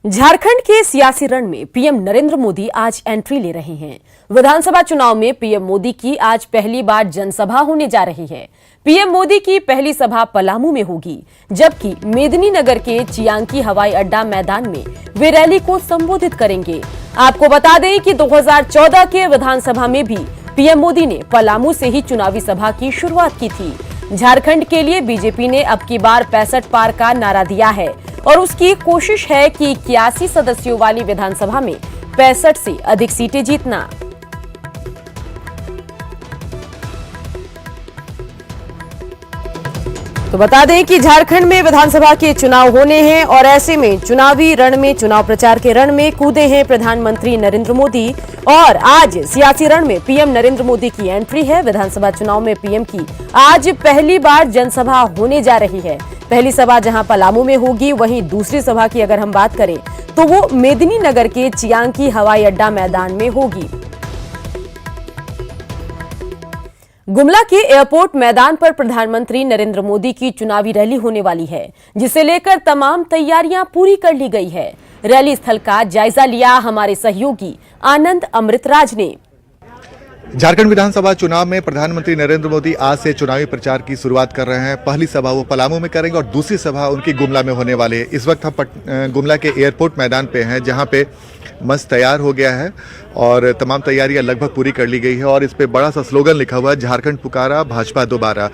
झारखंड के सियासी रण में पीएम नरेंद्र मोदी आज एंट्री ले रहे हैं। विधानसभा चुनाव में पीएम मोदी की आज पहली बार जनसभा होने जा रही है। पीएम मोदी की पहली सभा पलामू में होगी, जबकि मेदिनीनगर के चियांकी हवाई अड्डा मैदान में वे रैली को संबोधित करेंगे। आपको बता दें कि 2014 के विधानसभा में भी पीएम मोदी ने पलामू से ही चुनावी सभा की शुरुआत की थी। झारखंड के लिए बीजेपी ने अब की बार 65 पार का नारा दिया है और उसकी कोशिश है कि 81 सदस्यों वाली विधानसभा में 65 से अधिक सीटें जीतना। तो बता दें कि झारखंड में विधानसभा के चुनाव होने हैं और ऐसे में चुनावी रण में, चुनाव प्रचार के रण में कूदे हैं प्रधानमंत्री नरेंद्र मोदी। और आज सियासी रण में पीएम नरेंद्र मोदी की एंट्री है। विधानसभा चुनाव में पीएम की आज पहली बार जनसभा होने जा रही है। पहली सभा जहां पलामू में होगी, वहीं दूसरी सभा की अगर हम बात करें तो वो मेदिनीनगर के चियांकी हवाई अड्डा मैदान में होगी। गुमला के एयरपोर्ट मैदान पर प्रधानमंत्री नरेंद्र मोदी की चुनावी रैली होने वाली है, जिसे लेकर तमाम तैयारियां पूरी कर ली गई है। रैली स्थल का जायजा लिया हमारे सहयोगी आनंद अमृतराज ने। झारखंड विधानसभा चुनाव में प्रधानमंत्री नरेंद्र मोदी आज से चुनावी प्रचार की शुरुआत कर रहे हैं। पहली सभा वो पलामू में करेंगे और दूसरी सभा उनकी गुमला में होने वाली है। इस वक्त हम गुमला के एयरपोर्ट मैदान पे हैं, जहां पे मंच तैयार हो गया है और तमाम तैयारियां लगभग पूरी कर ली गई है। और इस पे बड़ा सा स्लोगन लिखा हुआ है, झारखंड पुकारा भाजपा दोबारा।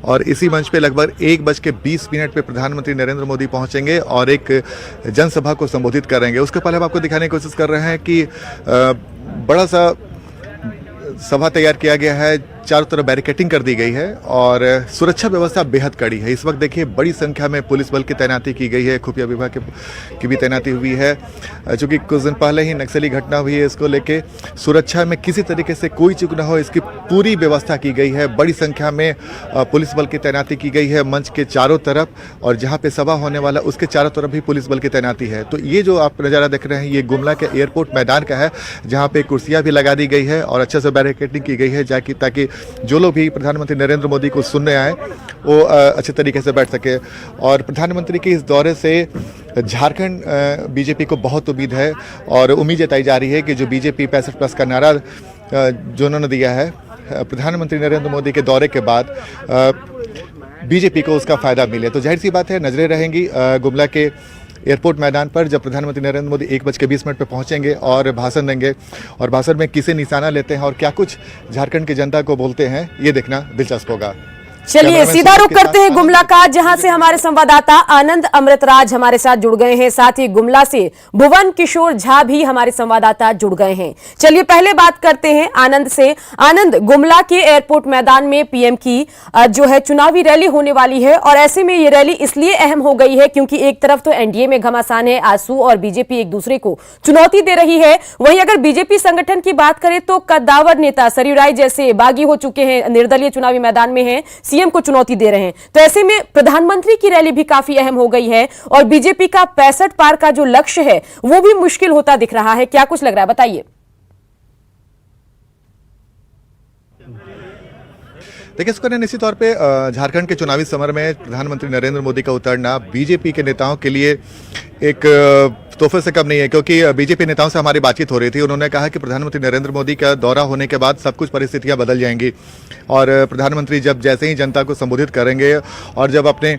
और इसी मंच पे लगभग 1:20 पे प्रधानमंत्री नरेंद्र मोदी पहुंचेंगे और एक जनसभा को संबोधित करेंगे। उसके पहले हम आपको दिखाने की कोशिश कर रहे हैं कि बड़ा सा सभा तैयार किया गया है, चारों तरफ बैरिकेटिंग कर दी गई है और सुरक्षा व्यवस्था बेहद कड़ी है। इस वक्त देखिए बड़ी संख्या में पुलिस बल की तैनाती की गई है, खुफिया विभाग की भी तैनाती हुई है। चूँकि कुछ दिन पहले ही नक्सली घटना हुई है, इसको लेके सुरक्षा में किसी तरीके से कोई चूक ना हो, इसकी पूरी व्यवस्था की गई है। बड़ी संख्या में पुलिस बल की तैनाती की गई है मंच के चारों तरफ, और जहाँ पे सभा होने वाला उसके चारों तरफ भी पुलिस बल की तैनाती है। तो ये जो आप नज़ारा देख रहे हैं, ये गुमला के एयरपोर्ट मैदान का है, जहाँ पे कुर्सियाँ भी लगा दी गई है और अच्छे से बैरिकेडिंग की गई है, ताकि जो लोग भी प्रधानमंत्री नरेंद्र मोदी को सुनने आए वो अच्छे तरीके से बैठ सके। और प्रधानमंत्री के इस दौरे से झारखंड बीजेपी को बहुत उम्मीद है और उम्मीद जताई जा रही है कि जो बीजेपी 65+ का नारा जो उन्होंने दिया है प्रधानमंत्री नरेंद्र मोदी के दौरे के बाद, बीजेपी को उसका फायदा मिले। तो जाहिर सी बात है, नजरें रहेंगी गुमला के एयरपोर्ट मैदान पर जब प्रधानमंत्री नरेंद्र मोदी 1:20 पे पहुंचेंगे और भाषण देंगे। और भाषण में किसे निशाना लेते हैं और क्या कुछ झारखंड की जनता को बोलते हैं, ये देखना दिलचस्प होगा। चलिए सीधा रुख करते हैं गुमला का, जहां से हमारे संवाददाता आनंद अमृतराज हमारे साथ जुड़ गए हैं। साथ ही गुमला से भुवन किशोर झा भी हमारे संवाददाता जुड़ गए हैं। चलिए पहले बात करते हैं आनंद से। आनंद, गुमला के एयरपोर्ट मैदान में पीएम की जो है चुनावी रैली होने वाली है और ऐसे में ये रैली इसलिए अहम हो गई है क्योंकि एक तरफ तो एनडीए में घमासान है, आजसू और बीजेपी एक दूसरे को चुनौती दे रही है। वहीं अगर बीजेपी संगठन की बात करें तो कद्दावर नेता सरयू राय जैसे बागी हो चुके हैं, निर्दलीय चुनावी मैदान में हैं, सीएम को चुनौती दे रहे हैं। तो ऐसे में प्रधानमंत्री की रैली भी काफी अहम हो गई है और बीजेपी का 65 पार का जो लक्ष्य है वो भी मुश्किल होता दिख रहा है। क्या कुछ लग रहा है, बताइए। देखिए, इसको निश्चित तौर पे झारखंड के चुनावी समर में प्रधानमंत्री नरेंद्र मोदी का उतरना बीजेपी के नेताओं के लिए एक तोहफे से कम नहीं है, क्योंकि बीजेपी नेताओं से हमारी बातचीत हो रही थी। उन्होंने कहा कि प्रधानमंत्री नरेंद्र मोदी का दौरा होने के बाद सब कुछ परिस्थितियां बदल जाएंगी और प्रधानमंत्री जब जैसे ही जनता को संबोधित करेंगे और जब अपने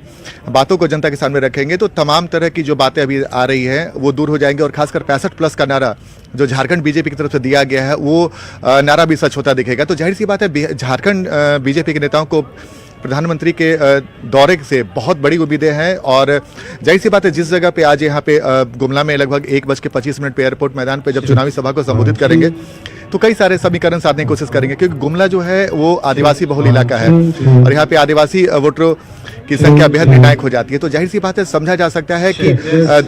बातों को जनता के सामने रखेंगे तो तमाम तरह की जो बातें अभी आ रही हैं वो दूर हो जाएंगी। और खासकर 65+ का नारा जो झारखंड बीजेपी की तरफ से दिया गया है वो नारा भी सच होता दिखेगा। तो जाहिर सी बात है, झारखंड बीजेपी के नेताओं को प्रधानमंत्री के दौरे से बहुत बड़ी उम्मीदें हैं। और जाहिर सी बात है, जिस जगह पे आज यहाँ पे गुमला में लगभग 1:25 पे एयरपोर्ट मैदान पे जब चुनावी सभा को संबोधित करेंगे तो कई सारे समीकरण साधने की कोशिश करेंगे, क्योंकि गुमला जो है वो आदिवासी बहुल इलाका है और यहाँ पे आदिवासी वोटरों की संख्या बेहद निर्णायक हो जाती है। तो जाहिर सी बात है, समझा जा सकता है कि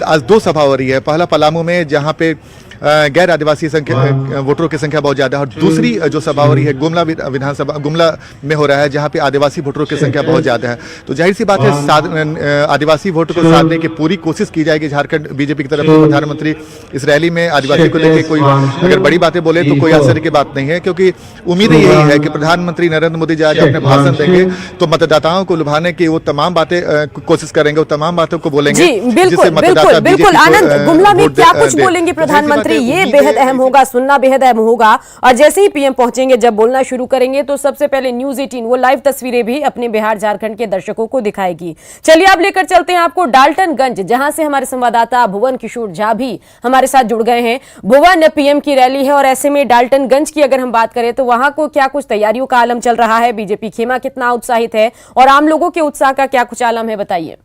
आज 2 सभा हो रही है। पहला पलामू में, जहाँ पे गैर आदिवासी संख्या वोटरों की संख्या बहुत ज़्यादा है। और दूसरी जो सभा हो रही है गुमला विधानसभा गुमला में हो रहा है, जहाँ पे आदिवासी वोटरों की संख्या बहुत ज़्यादा है। तो जाहिर सी बात है आदिवासी वोट को साधने की पूरी कोशिश की जाएगी झारखंड बीजेपी की तरफ से। प्रधानमंत्री इस रैली में आदिवासी को लेकर कोई अगर बड़ी बातें बोले तो कोई आश्चर्य की बात नहीं है, क्योंकि उम्मीद यही है कि प्रधानमंत्री नरेंद्र मोदी जी आज अपने भाषण देंगे तो मतदाताओं को लुभाने की वो तमाम बातें कोशिश करेंगे, वो तमाम बातों को बोलेंगे। जी बिल्कुल बिल्कुल बिल्कुल आनंद, गुमला में क्या कुछ बोलेंगे प्रधानमंत्री, ये बेहद अहम होगा, सुनना बेहद अहम होगा। और जैसे ही पीएम पहुंचेंगे, जब बोलना शुरू करेंगे तो सबसे पहले न्यूज 18 वो लाइव तस्वीरें भी अपने बिहार झारखंड के दर्शकों को दिखाएगी। चलिए आप लेकर चलते हैं आपको डाल्टनगंज, जहां से हमारे संवाददाता भुवन किशोर झा भी हमारे साथ जुड़ गए हैं। भुवन, पीएम की रैली है और ऐसे में डाल्टनगंज की अगर हम बात करें तो वहां को क्या कुछ तैयारियों का आलम चल रहा है, बीजेपी खेमा कितना उत्साहित है और आम लोगों के उत्साह का क्या कुछ आलम है, बताइए।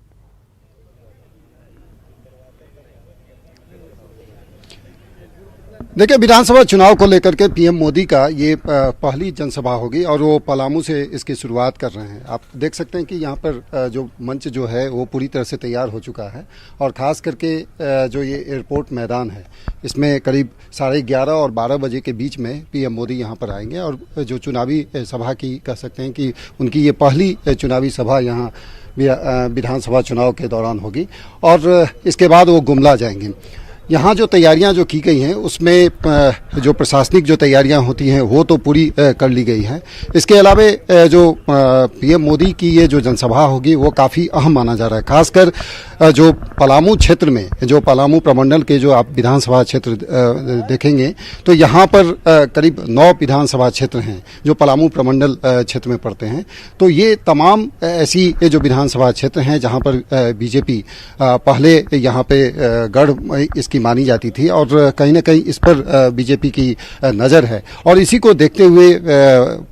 देखिए, विधानसभा चुनाव को लेकर के पीएम मोदी का ये पहली जनसभा होगी और वो पलामू से इसकी शुरुआत कर रहे हैं। आप देख सकते हैं कि यहाँ पर जो मंच जो है वो पूरी तरह से तैयार हो चुका है और ख़ास करके जो ये एयरपोर्ट मैदान है, इसमें करीब 11:30 और 12 बजे के बीच में पीएम मोदी यहाँ पर आएंगे और जो चुनावी सभा की कह सकते हैं कि उनकी ये पहली चुनावी सभा यहाँ विधानसभा चुनाव के दौरान होगी और इसके बाद वो गुमला जाएंगे। यहाँ जो तैयारियां जो की गई हैं उसमें जो प्रशासनिक जो तैयारियां होती हैं वो तो पूरी कर ली गई हैं। इसके अलावा जो पीएम मोदी की ये जो जनसभा होगी वो काफ़ी अहम माना जा रहा है, खासकर जो पलामू क्षेत्र में, जो पलामू प्रमंडल के जो आप विधानसभा क्षेत्र देखेंगे तो यहाँ पर करीब 9 विधानसभा क्षेत्र हैं जो पलामू प्रमंडल क्षेत्र में पड़ते हैं। तो ये तमाम ऐसी ये जो विधानसभा क्षेत्र हैं जहाँ पर बीजेपी पहले यहाँ पे गढ़ इसकी मानी जाती थी और कहीं ना कहीं इस पर बीजेपी की नज़र है और इसी को देखते हुए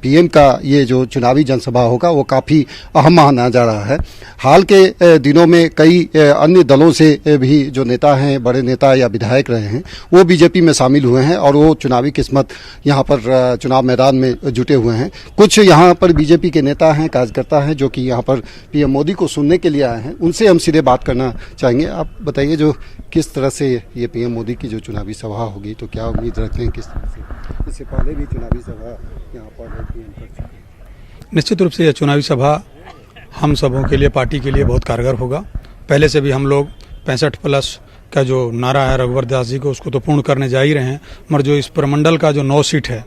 पीएम का ये जो चुनावी जनसभा होगा वो काफ़ी अहम माना जा रहा है। हाल के दिनों में कई अन्य दलों से भी जो नेता हैं, बड़े नेता या विधायक रहे हैं, वो बीजेपी में शामिल हुए हैं और वो चुनावी किस्मत यहाँ पर चुनाव मैदान में जुटे हुए हैं। कुछ यहाँ पर बीजेपी के नेता हैं, कार्यकर्ता हैं जो कि यहाँ पर पीएम मोदी को सुनने के लिए आए हैं, उनसे हम सीधे बात करना चाहेंगे। आप बताइए जो किस तरह से ये पीएम मोदी की जो चुनावी सभा होगी तो क्या उम्मीद रखते हैं, किस तरह से? इससे पहले भी चुनावी सभा यहाँ पर पीएम कर चुके हैं। निश्चित रूप से यह चुनावी सभा हम सबों के लिए, पार्टी के लिए बहुत कारगर होगा। पहले से भी हम लोग 65+ का जो नारा है रघुवर दास जी को, उसको तो पूर्ण करने जा ही रहे हैं, मगर जो इस प्रमंडल का जो 9 सीट है,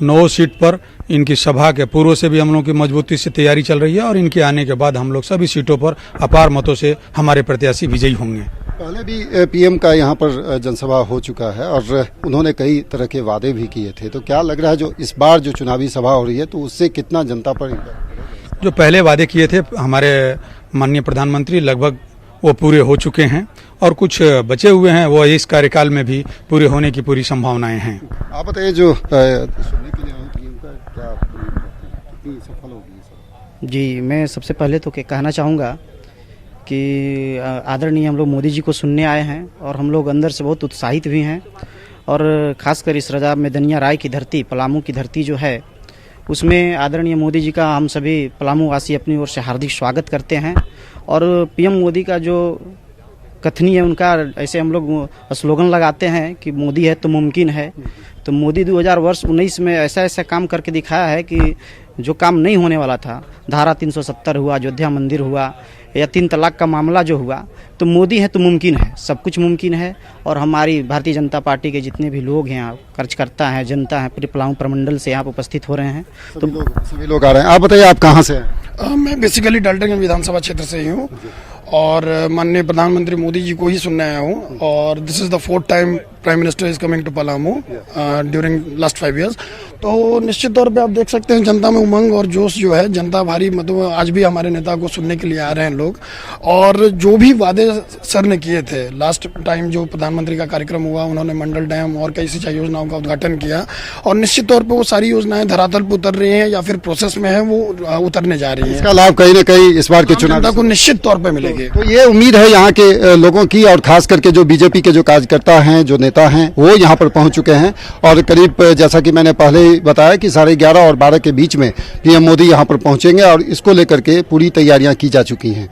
9 सीट पर इनकी सभा के पूर्व से भी हम लोग की मजबूती से तैयारी चल रही है और इनके आने के बाद हम लोग सभी सीटों पर अपार मतों से हमारे प्रत्याशी विजयी होंगे। पहले भी पीएम का यहाँ पर जनसभा हो चुका है और उन्होंने कई तरह के वादे भी किए थे, तो क्या लग रहा है जो इस बार जो चुनावी सभा हो रही है तो उससे कितना जनता पर? जो पहले वादे किए थे हमारे माननीय प्रधानमंत्री, लगभग वो पूरे हो चुके हैं और कुछ बचे हुए हैं, वो इस कार्यकाल में भी पूरे होने की पूरी संभावनाएं हैं। आप बताइए, जो सुनने के लिए आए पीएम का, क्या कितनी सफल होगी? जी, मैं सबसे पहले तो कहना चाहूँगा कि आदरणीय हम लोग मोदी जी को सुनने आए हैं और हम लोग अंदर से बहुत उत्साहित भी हैं और ख़ासकर इस रजा मैदनिया राय की धरती, पलामू की धरती जो है, उसमें आदरणीय मोदी जी का हम सभी पलामू वासी अपनी ओर से हार्दिक स्वागत करते हैं। और पीएम मोदी का जो कथनी है उनका, ऐसे हम लोग स्लोगन लगाते हैं कि मोदी है तो मुमकिन है। तो मोदी 2019 में ऐसा ऐसा काम करके दिखाया है कि जो काम नहीं होने वाला था, धारा 370 हुआ, अयोध्या मंदिर हुआ या 3 तलाक का मामला जो हुआ, तो मोदी है तो मुमकिन है, सब कुछ मुमकिन है। और हमारी भारतीय जनता पार्टी के जितने भी लोग हैं, कार्यकर्ता हैं, जनता है, पूरे पलामू प्रमंडल से यहाँ पर उपस्थित हो रहे हैं। तो सभी लोग आ रहे हैं। आप बताइए, आप कहाँ से हैं? मैं बेसिकली डाल्टनगंज विधानसभा क्षेत्र से ही हूँ और माननीय प्रधानमंत्री मोदी जी को ही सुनने आया हूँ और this is the 4th time prime minister is coming to Palamu during last 5 years। तो निश्चित तौर पे आप देख सकते हैं जनता में उमंग और जोश जो है, जनता भारी मतलब आज भी हमारे नेता को सुनने के लिए आ रहे हैं लोग। और जो भी वादे सर ने किए थे लास्ट टाइम, जो प्रधानमंत्री का कार्यक्रम हुआ, उन्होंने मंडल डैम और कई सिंचाई योजनाओं का उद्घाटन किया और निश्चित तौर पर वो सारी योजनाएं धरातल पर उतर रही हैं या फिर प्रोसेस में है, वो उतरने जा रही है। इसका लाभ कहीं न कहीं इस बार के चुनाव को निश्चित तौर पर मिलेगी। तो ये उम्मीद है यहाँ के लोगों की और खास करके जो बीजेपी के जो कार्यकर्ता हैं, जो नेता हैं, वो यहाँ पर पहुँच चुके हैं और करीब जैसा कि मैंने पहले ही बताया कि 11:30 और 12 के बीच में पीएम मोदी यहाँ पर पहुँचेंगे और इसको लेकर के पूरी तैयारियाँ की जा चुकी हैं।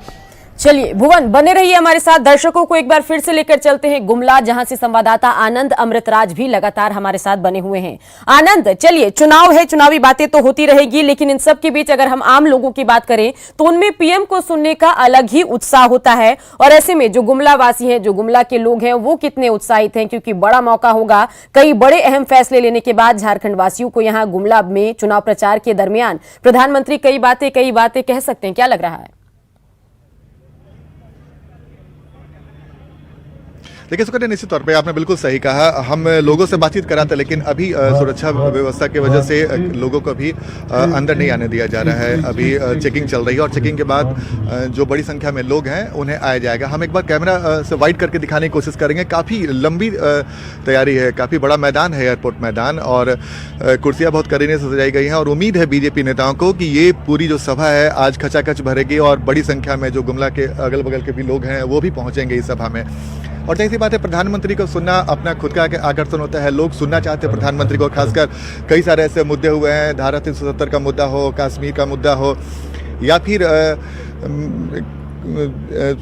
चलिए भुवन बने रहिए हमारे साथ। दर्शकों को एक बार फिर से लेकर चलते हैं गुमला, जहां से संवाददाता आनंद अमृतराज भी लगातार हमारे साथ बने हुए हैं। आनंद, चलिए, चुनाव है, चुनावी बातें तो होती रहेगी, लेकिन इन सब के बीच अगर हम आम लोगों की बात करें तो उनमें पीएम को सुनने का अलग ही उत्साह होता है। और ऐसे में जो गुमला वासी हैं, जो गुमला के लोग हैं, वो कितने उत्साहित हैं, क्योंकि बड़ा मौका होगा कई बड़े अहम फैसले लेने के बाद झारखंड वासियों को यहां गुमला में चुनाव प्रचार के दरमियान प्रधानमंत्री कई बातें कह सकते हैं। क्या लग रहा है? देखिए सुकन्या, निश्चित तौर पे आपने बिल्कुल सही कहा। हम लोगों से बातचीत कराते, लेकिन अभी सुरक्षा व्यवस्था की वजह से लोगों को अभी अंदर नहीं आने दिया जा रहा है। अभी चेकिंग चल रही है और चेकिंग के बाद जो बड़ी संख्या में लोग हैं उन्हें आया जाएगा। हम एक बार कैमरा से वाइड करके दिखाने की कोशिश करेंगे। काफ़ी लंबी तैयारी है, काफ़ी बड़ा मैदान है, एयरपोर्ट मैदान, और कुर्सियाँ बहुत करीने से सजाई गई हैं। और उम्मीद है बीजेपी नेताओं को कि ये पूरी जो सभा है आज खचाखच भरेगी और बड़ी संख्या में जो गुमला के अगल बगल के भी लोग हैं वो भी पहुँचेंगे इस सभा में। और जाहिर सी बात है, प्रधानमंत्री को सुनना अपना खुद का आकर्षण होता है। लोग सुनना चाहते हैं प्रधानमंत्री को, खासकर कई सारे ऐसे मुद्दे हुए हैं, धारा 370 का मुद्दा हो, कश्मीर का मुद्दा हो, या फिर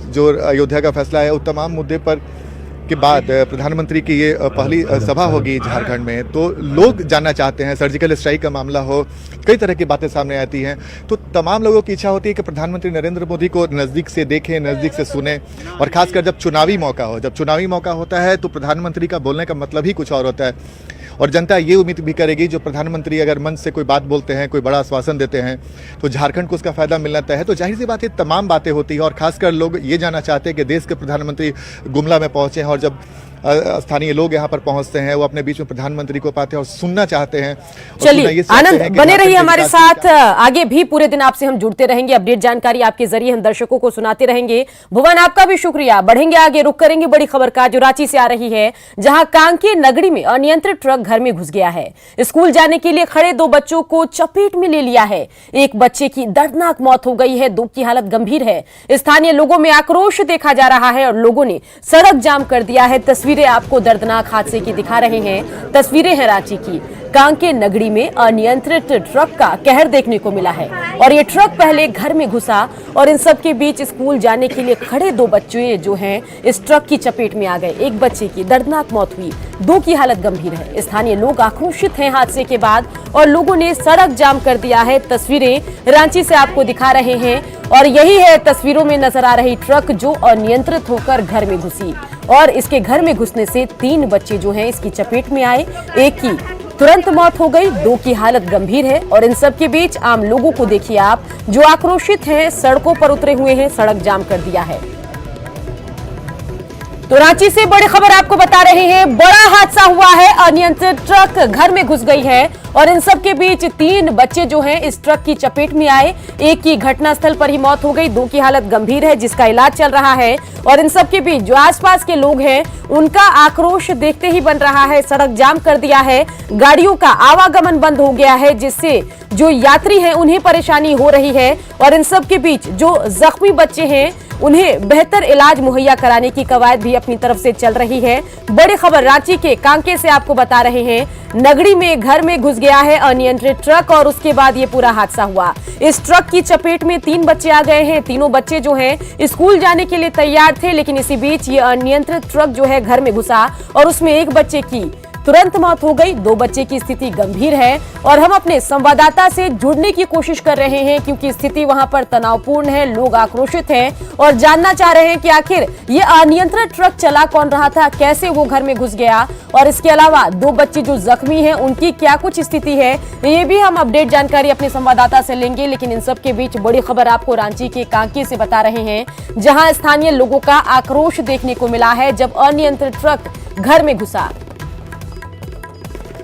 जो अयोध्या का फैसला है, उस तमाम मुद्दे पर के बाद प्रधानमंत्री की ये पहली सभा होगी झारखंड में, तो लोग जानना चाहते हैं। सर्जिकल स्ट्राइक का मामला हो, कई तरह की बातें सामने आती हैं, तो तमाम लोगों की इच्छा होती है कि प्रधानमंत्री नरेंद्र मोदी को नज़दीक से देखें, नज़दीक से सुने। और खासकर जब चुनावी मौका हो, जब चुनावी मौका होता है तो प्रधानमंत्री का बोलने का मतलब ही कुछ और होता है। और जनता ये उम्मीद भी करेगी, जो प्रधानमंत्री अगर मन से कोई बात बोलते हैं, कोई बड़ा आश्वासन देते हैं, तो झारखंड को उसका फायदा मिलना तय है। तो जाहिर सी बात है, तमाम बातें होती हैं। और खासकर लोग ये जानना चाहते हैं कि देश के प्रधानमंत्री गुमला में पहुंचे हैं, और जब स्थानीय लोग यहाँ पर पहुंचते हैं वो अपने बीच में प्रधानमंत्री को पाते हैं और सुनना चाहते हैं। चलिए आनंद, बने रहिए हमारे साथ। आगे भी पूरे दिन आपसे हम जुड़ते रहेंगे, अपडेट जानकारी आपके जरिए हम दर्शकों को सुनाते रहेंगे। भुवन, आपका भी शुक्रिया। बढ़ेंगे आगे, रुक करेंगे बड़ी खबर का, जो रांची से आ रही है, जहां कांके नगरी में अनियंत्रित ट्रक घर में घुस गया है। स्कूल जाने के लिए खड़े दो बच्चों को चपेट में ले लिया है। एक बच्चे की दर्दनाक मौत हो गई है, दो की हालत गंभीर है। स्थानीय लोगों में आक्रोश देखा जा रहा है और लोगों ने सड़क जाम कर दिया है। तस्वीरें आपको दर्दनाक हादसे की दिखा रहे हैं। तस्वीरें हैं रांची की। कांके नगरी में अनियंत्रित ट्रक का कहर देखने को मिला है और ये ट्रक पहले घर में घुसा और इन सब के बीच स्कूल जाने के लिए खड़े दो बच्चे जो हैं इस ट्रक की चपेट में आ गए। एक बच्चे की दर्दनाक मौत हुई, दो की हालत गंभीर है। स्थानीय लोग आक्रोशित हैं हादसे के बाद और लोगों ने सड़क जाम कर दिया है। तस्वीरें रांची से आपको दिखा रहे हैं और यही है तस्वीरों में नजर आ रही ट्रक जो अनियंत्रित होकर घर में घुसी और इसके घर में घुसने से 3 बच्चे जो हैं इसकी चपेट में आए। एक की तुरंत मौत हो गई, दो की हालत गंभीर है और इन सब के बीच आम लोगों को देखिए आप, जो आक्रोशित हैं, सड़कों पर उतरे हुए हैं, सड़क जाम कर दिया है। तो रांची से बड़ी खबर आपको बता रहे हैं, बड़ा हादसा हुआ है। अनियंत्रित ट्रक घर में घुस गई है और इन सब के बीच 3 बच्चे जो हैं इस ट्रक की चपेट में आए। एक की घटनास्थल पर ही मौत हो गई, दो की हालत गंभीर है जिसका इलाज चल रहा है। और इन सब के बीच जो आसपास के लोग हैं उनका आक्रोश देखते ही बन रहा है। सड़क जाम कर दिया है, गाड़ियों का आवागमन बंद हो गया है जिससे जो यात्री हैं उन्हें परेशानी हो रही है। और इन सब के बीच जो जख्मी बच्चे हैं उन्हें बेहतर इलाज मुहैया कराने की कवायद भी अपनी तरफ से चल रही है। बड़ी खबर रांची के कांके से आपको बता रहे हैं, नगरी में घर में घुस गया है अनियंत्रित ट्रक और उसके बाद ये पूरा हादसा हुआ। इस ट्रक की चपेट में 3 बच्चे आ गए हैं। तीनों बच्चे जो हैं स्कूल जाने के लिए तैयार थे, लेकिन इसी बीच ये अनियंत्रित ट्रक जो है घर में घुसा और उसमें एक बच्चे की तुरंत मौत हो गई, 2 बच्चे की स्थिति गंभीर है। और हम अपने संवाददाता से जुड़ने की कोशिश कर रहे हैं क्योंकि स्थिति वहां पर तनावपूर्ण है, लोग आक्रोशित हैं और जानना चाह रहे हैं कि आखिर ये अनियंत्रित ट्रक चला कौन रहा था, कैसे वो घर में घुस गया और इसके अलावा 2 बच्चे जो जख्मी हैं उनकी क्या कुछ स्थिति है, ये भी हम अपडेट जानकारी अपने संवाददाता से लेंगे। लेकिन इन सब के बीच बड़ी खबर आपको रांची के कांके से बता रहे हैं, जहां स्थानीय लोगों का आक्रोश देखने को मिला है जब अनियंत्रित ट्रक घर में घुसा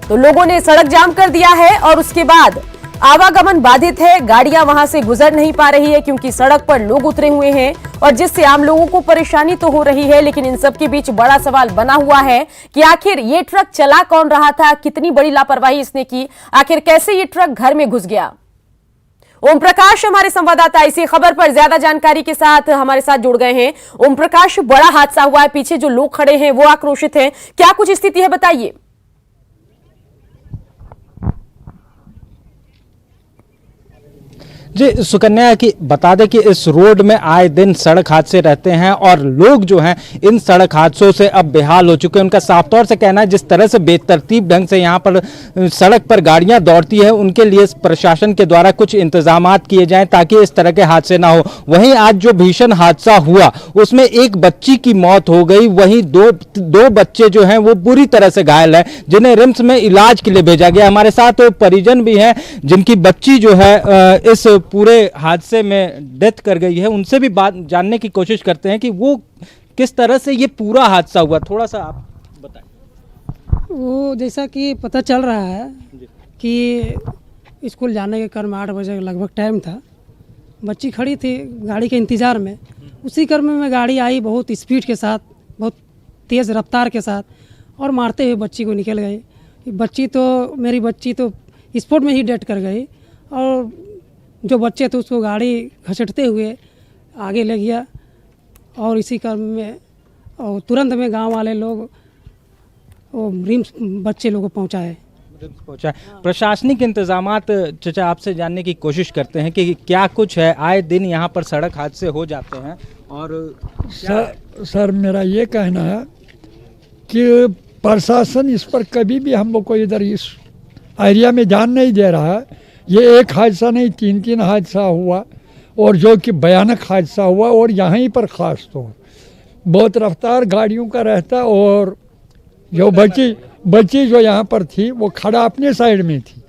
तो लोगों ने सड़क जाम कर दिया है और उसके बाद आवागमन बाधित है, गाड़ियां वहां से गुजर नहीं पा रही है क्योंकि सड़क पर लोग उतरे हुए हैं और जिससे आम लोगों को परेशानी तो हो रही है। लेकिन इन सब के बीच बड़ा सवाल बना हुआ है कि आखिर ये ट्रक चला कौन रहा था, कितनी बड़ी लापरवाही इसने की, आखिर कैसे ये ट्रक घर में घुस गया। ओम प्रकाश हमारे संवाददाता इसी खबर पर ज्यादा जानकारी के साथ हमारे साथ जुड़ गए हैं। ओम प्रकाश, बड़ा हादसा हुआ है, पीछे जो लोग खड़े हैं वो आक्रोशित हैं, क्या कुछ स्थिति है बताइए। जी सुकन्या की बता दें कि इस रोड में आए दिन सड़क हादसे रहते हैं और लोग जो हैं इन सड़क हादसों से अब बेहाल हो चुके हैं। उनका साफ तौर से कहना है जिस तरह से बेतरतीब ढंग से यहाँ पर सड़क पर गाड़ियां दौड़ती है, उनके लिए प्रशासन के द्वारा कुछ इंतजामात किए जाएं ताकि इस तरह के हादसे ना हो। वहीं आज जो भीषण हादसा हुआ उसमें एक बच्ची की मौत हो गई, वहीं दो बच्चे जो हैं वो बुरी तरह से घायल है जिन्हें रिम्स में इलाज के लिए भेजा गया। हमारे साथ परिजन भी हैं जिनकी बच्ची जो है इस पूरे हादसे में डेथ कर गई है, उनसे भी बात जानने की कोशिश करते हैं कि वो किस तरह से ये पूरा हादसा हुआ। थोड़ा सा आप बताएं। वो जैसा कि पता चल रहा है कि स्कूल जाने के क्रम 8 बजे के लगभग टाइम था, बच्ची खड़ी थी गाड़ी के इंतज़ार में, उसी क्रम में गाड़ी आई बहुत स्पीड के साथ, बहुत तेज़ रफ्तार के साथ और मारते हुए बच्ची को निकल गई। मेरी बच्ची तो स्पॉट में ही डेथ कर गई और जो बच्चे थे उसको गाड़ी घसीटते हुए आगे ले गया और इसी क्रम में और तुरंत में गांव वाले लोग वो रिम्स बच्चे लोगों को पहुंचाए। प्रशासनिक इंतजामात चाचा आपसे जानने की कोशिश करते हैं कि क्या कुछ है। आए दिन यहाँ पर सड़क हादसे हो जाते हैं और सर मेरा ये कहना है कि प्रशासन इस पर कभी भी हम लोग को इधर इस एरिया में ध्यान नहीं दे रहा है। ये एक हादसा नहीं 3 हादसा हुआ और जो कि भयानक हादसा हुआ और यहीं पर खास तौर बहुत रफ्तार गाड़ियों का रहता और जो बच्ची जो यहाँ पर थी वो खड़ा अपने साइड में थी।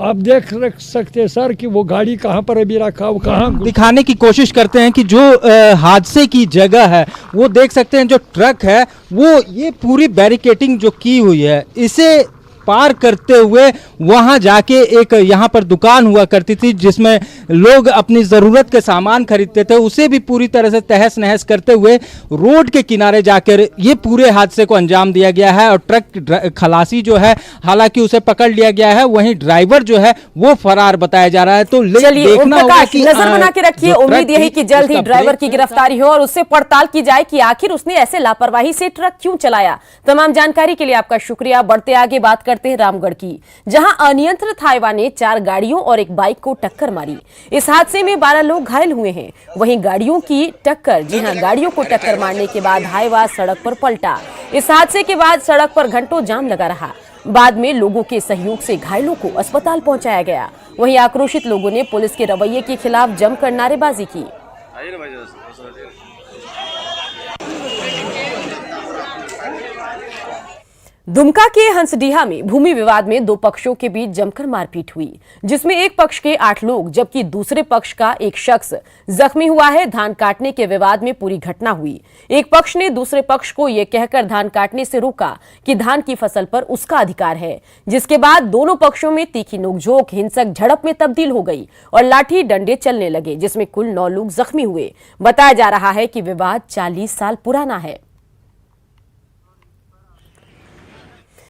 आप देख सकते हैं सर कि वो गाड़ी कहाँ पर अभी रखा, वो कहाँ दिखाने की कोशिश करते हैं कि जो हादसे की जगह है वो देख सकते हैं। जो ट्रक है वो ये पूरी बैरिकेटिंग जो की हुई है इसे पार करते हुए वहां जाके एक यहाँ पर दुकान हुआ करती थी जिसमें लोग अपनी ज़रूरत के सामान खरीदते थे, उसे भी पूरी तरह से तहस नहस करते हुए रोड के किनारे जाकर ये पूरे हादसे को अंजाम दिया गया है। और ट्रक खलासी जो है हालांकि उसे पकड़ लिया गया है, वहीं ड्राइवर जो है वो फरार बताया जा रहा है। तो देखना होगा कि नजर बना के रखिए, उम्मीद यही कि जल्द ही ड्राइवर की गिरफ्तारी हो और उससे पड़ताल की जाए कि आखिर उसने ऐसे लापरवाही से ट्रक क्यों चलाया। तमाम जानकारी के लिए आपका शुक्रिया। बढ़ते आगे बात करते हैं रामगढ़ की, जहां अनियंत्रित हाईवा ने 4 गाड़ियों और एक बाइक को टक्कर मारी। इस हादसे में 12 लोग घायल हुए हैं। वहीं गाड़ियों की टक्कर गाड़ियों को टक्कर मारने के बाद हाईवा सड़क पर पलटा। इस हादसे के बाद सड़क पर घंटों जाम लगा रहा। बाद में लोगों के सहयोग से घायलों को अस्पताल पहुंचाया गया। वहीं आक्रोशित लोगों ने पुलिस के रवैये के खिलाफ जमकर नारेबाजी की। दुमका के हंसडीहा में भूमि विवाद में 2 पक्षों के बीच जमकर मारपीट हुई, जिसमें एक पक्ष के 8 लोग जबकि दूसरे पक्ष का एक शख्स जख्मी हुआ है। धान काटने के विवाद में पूरी घटना हुई। एक पक्ष ने दूसरे पक्ष को यह कहकर धान काटने से रोका कि धान की फसल पर उसका अधिकार है, जिसके बाद दोनों पक्षों में तीखी नोकझोंक हिंसक झड़प में तब्दील हो गई और लाठी डंडे चलने लगे, जिसमें कुल 9 लोग जख्मी हुए। बताया जा रहा है कि विवाद 40 साल पुराना है।